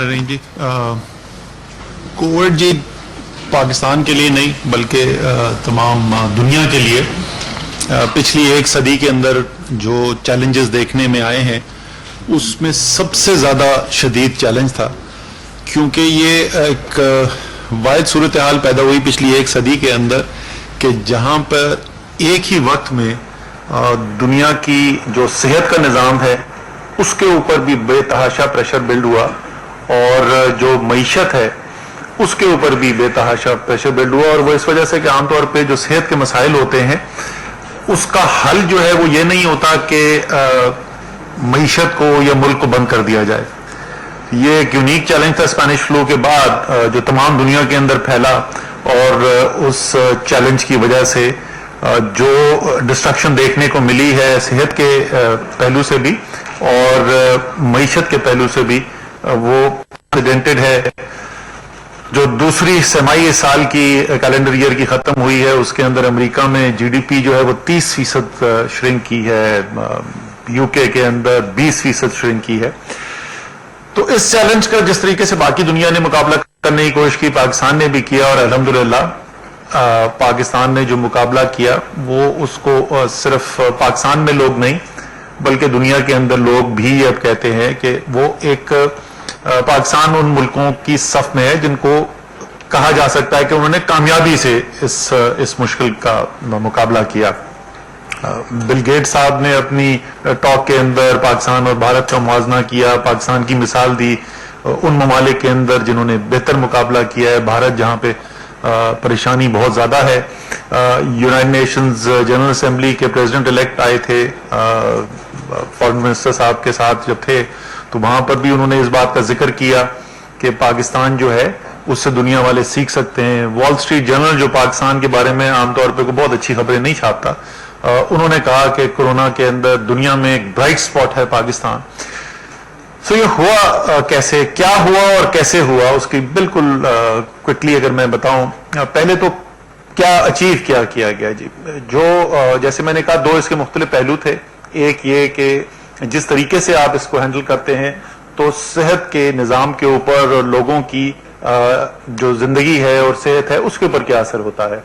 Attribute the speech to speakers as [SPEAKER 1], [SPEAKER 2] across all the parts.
[SPEAKER 1] رہی جی کووڈ جی پاکستان کے لیے نہیں بلکہ تمام دنیا کے لیے پچھلی ایک صدی کے اندر جو چیلنجز دیکھنے میں آئے ہیں اس میں سب سے زیادہ شدید چیلنج تھا، کیونکہ یہ ایک واحد صورتحال پیدا ہوئی پچھلی ایک صدی کے اندر کہ جہاں پر ایک ہی وقت میں دنیا کی جو صحت کا نظام ہے اس کے اوپر بھی بے تحاشا پریشر بلڈ ہوا، اور جو معیشت ہے اس کے اوپر بھی بے تحاشا پریشر بلڈ ہوا، اور وہ اس وجہ سے کہ عام طور پہ جو صحت کے مسائل ہوتے ہیں اس کا حل جو ہے وہ یہ نہیں ہوتا کہ معیشت کو یا ملک کو بند کر دیا جائے۔ یہ ایک یونیک چیلنج تھا اسپینش فلو کے بعد جو تمام دنیا کے اندر پھیلا، اور اس چیلنج کی وجہ سے جو ڈسٹرکشن دیکھنے کو ملی ہے صحت کے پہلو سے بھی اور معیشت کے پہلو سے بھی، وہ پریزنٹڈ ہے۔ جو دوسری سرمائی سال کی کیلنڈر ایئر کی ختم ہوئی ہے اس کے اندر امریکہ میں جی ڈی پی جو ہے وہ 30% شرنک کی ہے، یو کے اندر 20% شرنک کی ہے۔ تو اس چیلنج کا جس طریقے سے باقی دنیا نے مقابلہ کرنے کی کوشش کی، پاکستان نے بھی کیا، اور الحمدللہ پاکستان نے جو مقابلہ کیا وہ اس کو صرف پاکستان میں لوگ نہیں بلکہ دنیا کے اندر لوگ بھی اب کہتے ہیں کہ وہ ایک پاکستان ان ملکوں کی صف میں ہے جن کو کہا جا سکتا ہے کہ انہوں نے کامیابی سے اس مشکل کا مقابلہ کیا۔ بل گیٹ صاحب نے اپنی ٹاک کے اندر پاکستان اور بھارت کا موازنہ کیا، پاکستان کی مثال دی ان ممالک کے اندر جنہوں نے بہتر مقابلہ کیا ہے، بھارت جہاں پہ پریشانی بہت زیادہ ہے۔ یونائٹڈ نیشنز جنرل اسمبلی کے پریزیڈنٹ الیکٹ آئے تھے فارن منسٹر صاحب کے ساتھ جب تھے، تو وہاں پر بھی انہوں نے اس بات کا ذکر کیا کہ پاکستان جو ہے اس سے دنیا والے سیکھ سکتے ہیں۔ وال اسٹریٹ جرنل جو پاکستان کے بارے میں عام طور پہ کوئی بہت اچھی خبریں نہیں چھاپتا، انہوں نے کہا کہ کورونا کے اندر دنیا میں ایک برائٹ سپاٹ ہے پاکستان۔ سو یہ ہوا کیسے، کیا ہوا اور کیسے ہوا، اس کی بالکل کوئکلی اگر میں بتاؤں، پہلے تو کیا اچیو کیا گیا جی، جو جیسے میں نے کہا دو اس کے مختلف پہلو تھے۔ ایک یہ کہ جس طریقے سے آپ اس کو ہینڈل کرتے ہیں تو صحت کے نظام کے اوپر اور لوگوں کی جو زندگی ہے اور صحت ہے اس کے اوپر کیا اثر ہوتا ہے۔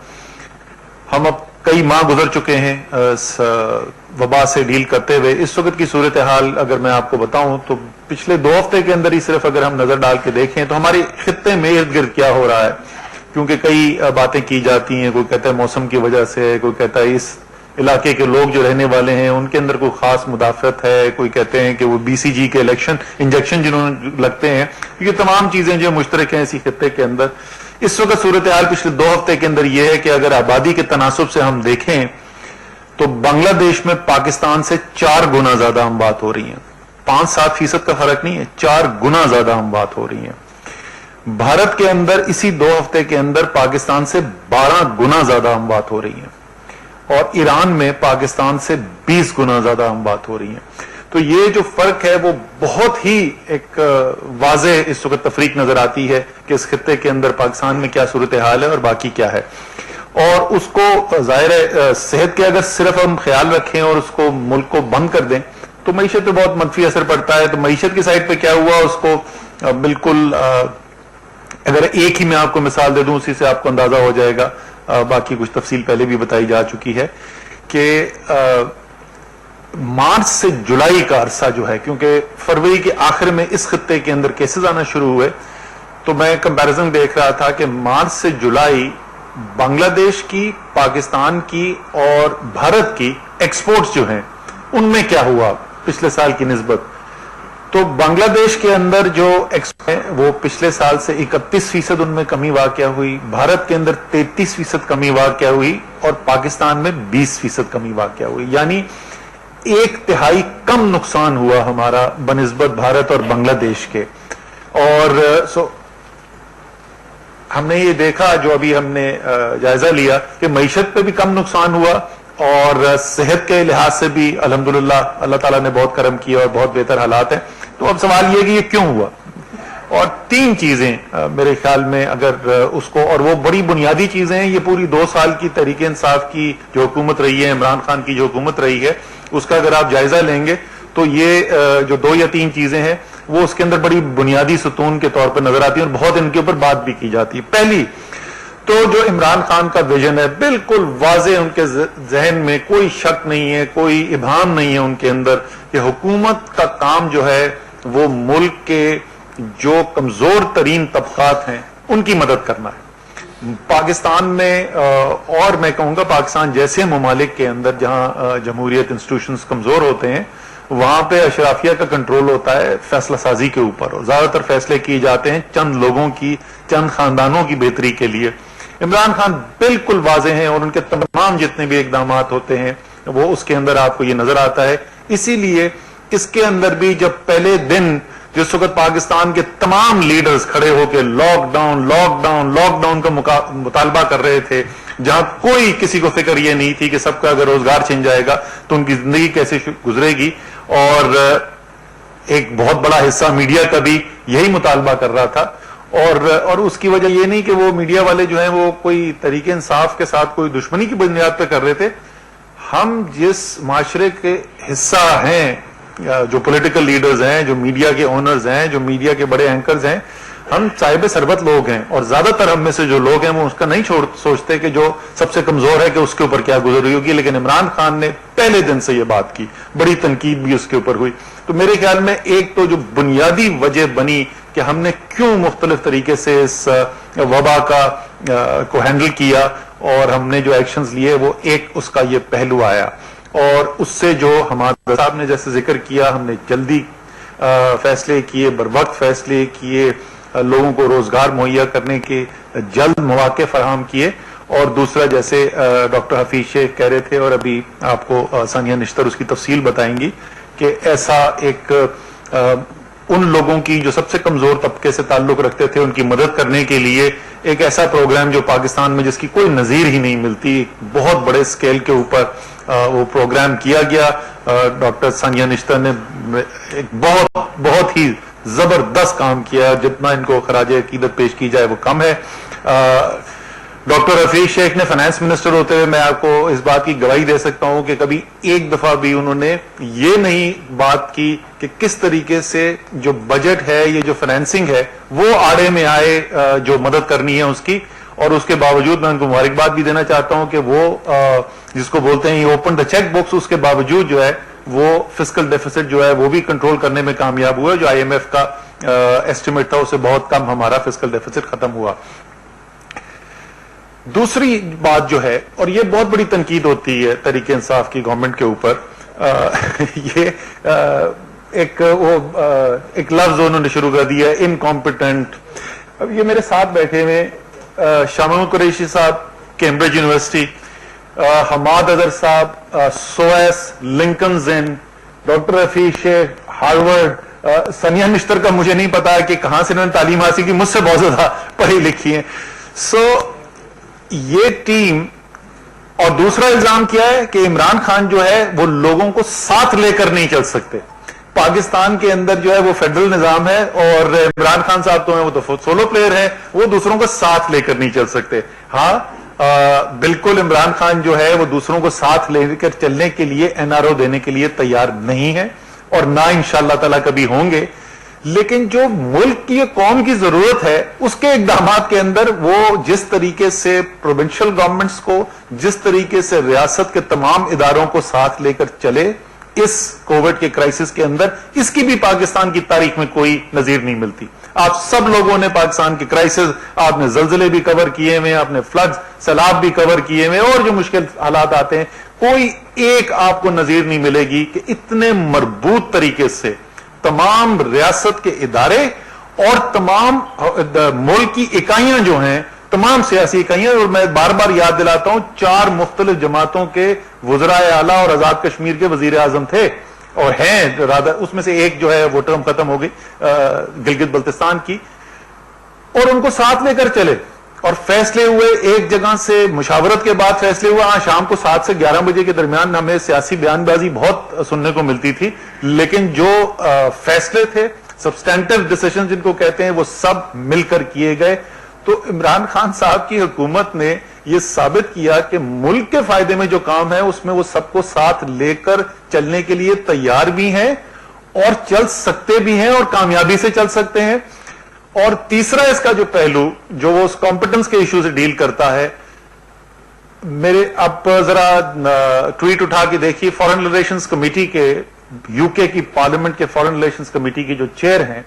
[SPEAKER 1] ہم اب کئی ماہ گزر چکے ہیں اس وبا سے ڈیل کرتے ہوئے۔ اس وقت کی صورتحال اگر میں آپ کو بتاؤں تو پچھلے 2 ہفتے کے اندر ہی صرف اگر ہم نظر ڈال کے دیکھیں تو ہمارے خطے میں ارد گرد کیا ہو رہا ہے، کیونکہ کئی باتیں کی جاتی ہیں، کوئی کہتا ہے موسم کی وجہ سے، کوئی کہتا ہے اس علاقے کے لوگ جو رہنے والے ہیں ان کے اندر کوئی خاص مدافعت ہے، کوئی کہتے ہیں کہ وہ بی سی جی کے انجیکشن جنہوں لگتے ہیں، یہ تمام چیزیں جو مشترک ہیں اسی خطے کے اندر۔ اس وقت صورتحال پچھلے 2 ہفتے کے اندر یہ ہے کہ اگر آبادی کے تناسب سے ہم دیکھیں تو بنگلہ دیش میں پاکستان سے 4 گنا زیادہ اموات ہو رہی ہیں، 5-7% کا فرق نہیں ہے، 4 گنا زیادہ اموات ہو رہی ہیں۔ بھارت کے اندر اسی 2 ہفتے کے اندر پاکستان سے 12 گنا زیادہ اموات ہو رہی ہیں، اور ایران میں پاکستان سے 20 گنا زیادہ اموات ہو رہی ہیں۔ تو یہ جو فرق ہے وہ بہت ہی ایک واضح اس وقت تفریق نظر آتی ہے کہ اس خطے کے اندر پاکستان میں کیا صورتحال ہے اور باقی کیا ہے، اور اس کو ظاہر ہے صحت کے اگر صرف ہم خیال رکھیں اور اس کو ملک کو بند کر دیں تو معیشت پہ بہت منفی اثر پڑتا ہے۔ تو معیشت کی سائڈ پہ کیا ہوا اس کو بالکل اگر ایک ہی میں آپ کو مثال دے دوں اسی سے آپ کو اندازہ ہو جائے گا، باقی کچھ تفصیل پہلے بھی بتائی جا چکی ہے کہ مارچ سے جولائی کا عرصہ جو ہے، کیونکہ فروری کے آخر میں اس خطے کے اندر کیسز آنا شروع ہوئے، تو میں کمپیریزن دیکھ رہا تھا کہ مارچ سے جولائی بنگلہ دیش کی، پاکستان کی اور بھارت کی ایکسپورٹس جو ہیں ان میں کیا ہوا پچھلے سال کی نسبت۔ تو بنگلہ دیش کے اندر جو ہے وہ پچھلے سال سے 31% ان میں کمی واقع ہوئی، بھارت کے اندر 33% کمی واقع ہوئی، اور پاکستان میں 20% کمی واقع ہوئی، یعنی 1/3 کم نقصان ہوا ہمارا بنسبت بھارت اور بنگلہ دیش کے۔ اور ہم نے یہ دیکھا جو ابھی ہم نے جائزہ لیا کہ معیشت پہ بھی کم نقصان ہوا، اور صحت کے لحاظ سے بھی الحمدللہ اللہ تعالیٰ نے بہت کرم کیا اور بہت بہتر حالات ہیں۔ تو اب سوال یہ کہ یہ کیوں ہوا، اور 3 چیزیں میرے خیال میں اگر اس کو، اور وہ بڑی بنیادی چیزیں ہیں، یہ پوری 2 سال کی تحریک انصاف کی جو حکومت رہی ہے، عمران خان کی جو حکومت رہی ہے، اس کا اگر آپ جائزہ لیں گے تو یہ جو 2 یا 3 چیزیں ہیں۔ وہ اس کے اندر بڑی بنیادی ستون کے طور پر نظر آتی ہیں اور بہت ان کے اوپر بات بھی کی جاتی ہے. پہلی تو جو عمران خان کا ویژن ہے بالکل واضح ان کے ذہن میں، کوئی شک نہیں ہے، کوئی ابہام نہیں ہے ان کے اندر کہ حکومت کا کام جو ہے وہ ملک کے جو کمزور ترین طبقات ہیں ان کی مدد کرنا ہے. پاکستان میں اور میں کہوں گا پاکستان جیسے ممالک کے اندر جہاں جمہوریت انسٹیٹیوشنز کمزور ہوتے ہیں وہاں پہ اشرافیہ کا کنٹرول ہوتا ہے فیصلہ سازی کے اوپر، اور زیادہ تر فیصلے کیے جاتے ہیں چند لوگوں کی، چند خاندانوں کی بہتری کے لیے. عمران خان بالکل واضح ہیں اور ان کے تمام جتنے بھی اقدامات ہوتے ہیں وہ اس کے اندر آپ کو یہ نظر آتا ہے. اسی لیے اس کے اندر بھی جب پہلے دن جس وقت پاکستان کے تمام لیڈرز کھڑے ہو کے لاک ڈاؤن کا مطالبہ کر رہے تھے، جہاں کوئی کسی کو فکر یہ نہیں تھی کہ سب کا اگر روزگار چھن جائے گا تو ان کی زندگی کیسے گزرے گی، اور ایک بہت بڑا حصہ میڈیا کا بھی یہی مطالبہ کر رہا تھا. اور اس کی وجہ یہ نہیں کہ وہ میڈیا والے جو ہیں وہ کوئی طریق انصاف کے ساتھ کوئی دشمنی کی بنیاد پہ کر رہے تھے. ہم جس معاشرے کے حصہ ہیں، جو پولیٹیکل لیڈرز ہیں، جو میڈیا کے اونرز ہیں، جو میڈیا کے بڑے اینکرز ہیں، ہم صاحب ثروت لوگ ہیں، اور زیادہ تر ہم میں سے جو لوگ ہیں وہ اس کا نہیں سوچتے کہ جو سب سے کمزور ہے کہ اس کے اوپر کیا گزر رہی ہوگی. لیکن عمران خان نے پہلے دن سے یہ بات کی، بڑی تنقید بھی اس کے اوپر ہوئی. تو میرے خیال میں ایک تو جو بنیادی وجہ بنی کہ ہم نے کیوں مختلف طریقے سے اس وبا کو ہینڈل کیا اور ہم نے جو ایکشنز لیے، وہ ایک اس کا یہ پہلو آیا. اور اس سے جو ہمارے صاحب نے جیسے ذکر کیا، ہم نے جلدی فیصلے کیے، بر وقت فیصلے کیے، لوگوں کو روزگار مہیا کرنے کے جلد مواقع فراہم کیے. اور دوسرا جیسے ڈاکٹر حفیظ شیخ کہہ رہے تھے اور ابھی آپ کو ثانیہ نشتر اس کی تفصیل بتائیں گی کہ ایسا ایک ان لوگوں کی جو سب سے کمزور طبقے سے تعلق رکھتے تھے ان کی مدد کرنے کے لیے ایک ایسا پروگرام جو پاکستان میں جس کی کوئی نظیر ہی نہیں ملتی، بہت بڑے سکیل کے اوپر وہ پروگرام کیا گیا. ڈاکٹر ثانیہ نشتر نے ایک بہت ہی زبردست کام کیا، جتنا ان کو خراج عقیدت پیش کی جائے وہ کم ہے. ڈاکٹر حفیظ شیخ نے فائنانس منسٹر ہوتے ہوئے میں آپ کو اس بات کی گواہی دے سکتا ہوں کہ کبھی ایک دفعہ بھی انہوں نے یہ نہیں بات کی کہ کس طریقے سے جو بجٹ ہے، یہ جو فائنینسنگ ہے، وہ آڑے میں آئے جو مدد کرنی ہے اس کی. اور اس کے باوجود میں ان کو مبارکباد بھی دینا چاہتا ہوں کہ وہ جس کو بولتے ہیں اوپن دا چیک بکس، اس کے باوجود جو ہے وہ فسکل ڈیفیسٹ جو ہے وہ بھی کنٹرول کرنے میں کامیاب ہوا. جو IMF کا ایسٹیمیٹ تھا اسے بہت کم ہمارا فسکل ڈیفیسٹ ختم ہوا. دوسری بات جو ہے، اور یہ بہت بڑی تنقید ہوتی ہے تحریک انصاف کی گورنمنٹ کے اوپر، یہ ایک لفظ انہوں نے شروع کر دیا ہے، انکمپیٹنٹ. اب یہ میرے ساتھ بیٹھے ہوئے شاہ محمود قریشی صاحب کیمبرج یونیورسٹی، حماد اظہر صاحب سویس لنکنز ان، ڈاکٹر حفیظ شیخ ہارورڈ، ثانیہ نشتر کا مجھے نہیں پتا کہ کہاں سے انہوں نے تعلیم حاصل کی، مجھ سے بہت زیادہ پڑھی لکھی ہیں. یہ ٹیم. اور دوسرا الزام کیا ہے کہ عمران خان جو ہے وہ لوگوں کو ساتھ لے کر نہیں چل سکتے. پاکستان کے اندر جو ہے وہ فیڈرل نظام ہے اور عمران خان صاحب تو ہیں وہ تو سولو پلیئر ہیں، وہ دوسروں کو ساتھ لے کر نہیں چل سکتے. ہاں بالکل عمران خان جو ہے وہ دوسروں کو ساتھ لے کر چلنے کے لیے NRO دینے کے لیے تیار نہیں ہے اور نہ انشاءاللہ تعالی کبھی ہوں گے. لیکن جو ملک کی قوم کی ضرورت ہے اس کے اقدامات کے اندر وہ جس طریقے سے پروونشل گورنمنٹس کو، جس طریقے سے ریاست کے تمام اداروں کو ساتھ لے کر چلے اس کووڈ کے کرائسس کے اندر، اس کی بھی پاکستان کی تاریخ میں کوئی نظیر نہیں ملتی. آپ سب لوگوں نے پاکستان کے کرائسس، آپ نے زلزلے بھی کور کیے ہوئے، آپ نے فلڈز، سیلاب بھی کور کیے ہوئے، اور جو مشکل حالات آتے ہیں، کوئی ایک آپ کو نظیر نہیں ملے گی کہ اتنے مربوط طریقے سے تمام ریاست کے ادارے اور تمام ملک کی اکائیاں جو ہیں، تمام سیاسی اکائیاں. اور میں بار بار یاد دلاتا ہوں 4 مختلف جماعتوں کے وزرائے اعلیٰ اور آزاد کشمیر کے وزیر اعظم تھے اور ہیں، اس میں سے ایک جو ہے وہ ٹرم ختم ہو گئی گلگت بلتستان کی، اور ان کو ساتھ لے کر چلے اور فیصلے ہوئے. ایک جگہ سے مشاورت کے بعد فیصلے ہوئے. شام کو 7 سے 11 بجے کے درمیان ہمیں سیاسی بیان بازی بہت سننے کو ملتی تھی، لیکن جو فیصلے تھے، سبسٹینٹیو ڈیسیژن جن کو کہتے ہیں، وہ سب مل کر کیے گئے. تو عمران خان صاحب کی حکومت نے یہ ثابت کیا کہ ملک کے فائدے میں جو کام ہے اس میں وہ سب کو ساتھ لے کر چلنے کے لیے تیار بھی ہیں اور چل سکتے بھی ہیں اور کامیابی سے چل سکتے ہیں. اور تیسرا اس کا جو پہلو جو وہ اس کمپٹنس کے ایشو سے ڈیل کرتا ہے, میرے اب ذرا ٹویٹ اٹھا کے دیکھیے, فارن ریلیشنز کمیٹی کے یو کے کی پارلیمنٹ کے فارن ریلیشنز کمیٹی کی جو چیئر ہیں,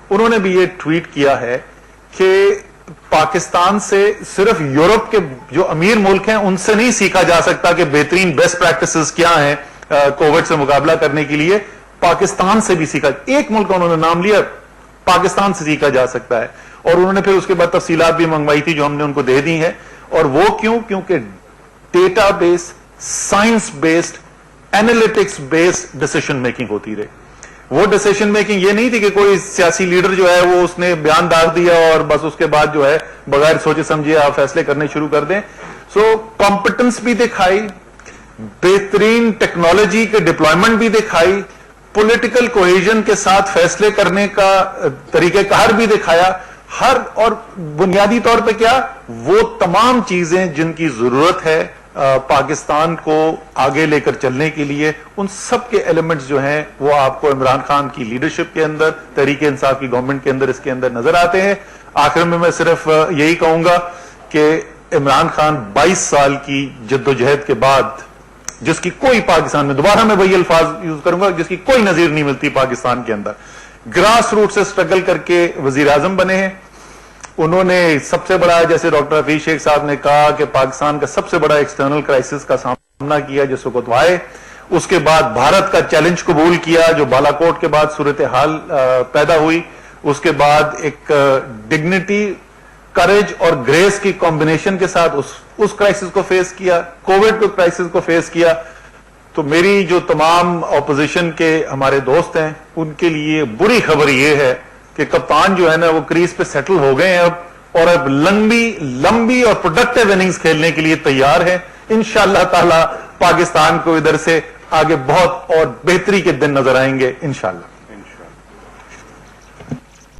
[SPEAKER 1] انہوں نے بھی یہ ٹویٹ کیا ہے کہ پاکستان سے صرف یورپ کے جو امیر ملک ہیں ان سے نہیں سیکھا جا سکتا کہ بہترین بیسٹ پریکٹسز کیا ہیں کووڈ سے مقابلہ کرنے کے لیے, پاکستان سے بھی سیکھا. ایک ملک انہوں نے نام لیا, پاکستان سے سیکھا جا سکتا ہے. اور انہوں نے پھر اس کے بعد تفصیلات بھی منگوائی تھی جو ہم نے ان کو دے دی ہیں. اور وہ کیونکہ data base, science based, analytics based decision making ہوتی رہے. وہ ڈیسیشن میکنگ یہ نہیں تھی کہ کوئی سیاسی لیڈر جو ہے وہ اس نے بیان ڈال دیا اور بس اس کے بعد جو ہے بغیر سوچے سمجھے آپ فیصلے کرنے شروع کر دیں. سو کمپٹنس بھی دکھائی, بہترین ٹیکنالوجی کے ڈپلائمنٹ بھی دکھائی, پولیٹیکل کوہیژن کے ساتھ فیصلے کرنے کا طریقہ کار بھی دکھایا. ہر اور بنیادی طور پہ کیا, وہ تمام چیزیں جن کی ضرورت ہے پاکستان کو آگے لے کر چلنے کے لیے, ان سب کے ایلیمنٹس جو ہیں وہ آپ کو عمران خان کی لیڈرشپ کے اندر, تحریک انصاف کی گورنمنٹ کے اندر, اس کے اندر نظر آتے ہیں. آخر میں صرف یہی کہوں گا کہ عمران خان 22 سال کی جدوجہد کے بعد, جس کی کوئی پاکستان میں, دوبارہ میں وہی الفاظ یوز کروں گا, جس کی کوئی نظیر نہیں ملتی پاکستان کے اندر, گراس روٹ سے سٹرگل کر کے وزیر اعظم بنے ہیں. انہوں نے سب سے بڑا, جیسے ڈاکٹر حفیظ شیخ صاحب نے کہا کہ پاکستان کا سب سے بڑا ایکسٹرنل کرائسس کا سامنا کیا جس وقت آئے. اس کے بعد بھارت کا چیلنج قبول کیا جو بالا کوٹ کے بعد صورتحال پیدا ہوئی. اس کے بعد ایک ڈگنیٹی, کریج اور گریس کی کمبینیشن کے ساتھ اس کرائسس کو فیس کیا, کووڈ کو کرائسس کو فیس کیا. تو میری جو تمام اپوزیشن کے ہمارے دوست ہیں ان کے لیے بری خبر یہ ہے کہ کپتان جو ہے نا وہ کریز پہ سیٹل ہو گئے ہیں اب, اور اب لمبی اور پروڈکٹیو اننگز کھیلنے کے لیے تیار ہیں. انشاءاللہ تعالی پاکستان کو ادھر سے آگے بہت اور بہتری کے دن نظر آئیں گے انشاءاللہ.